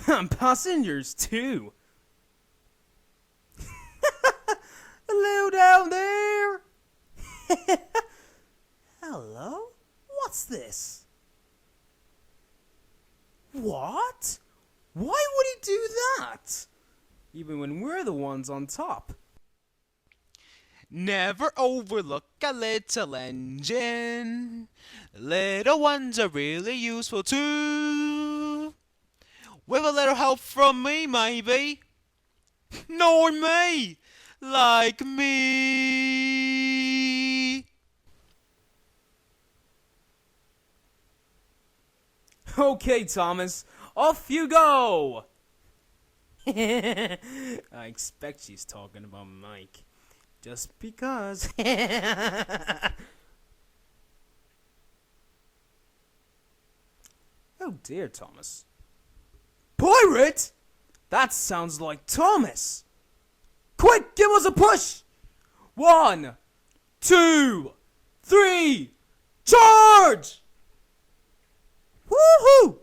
Passengers too. Hello down there. Hello? What's this? What? Why would he do that? Even when we're the ones on top. Never overlook a little engine. Little ones are really useful too. With a little help from me, maybe. Nor me, like me. Okay, Thomas, off you go! I expect she's talking about Mike. Just because. Oh dear, Thomas. Pirate? That sounds like Thomas! Quick, give us a push! 1, 2, 3, charge! Woohoo!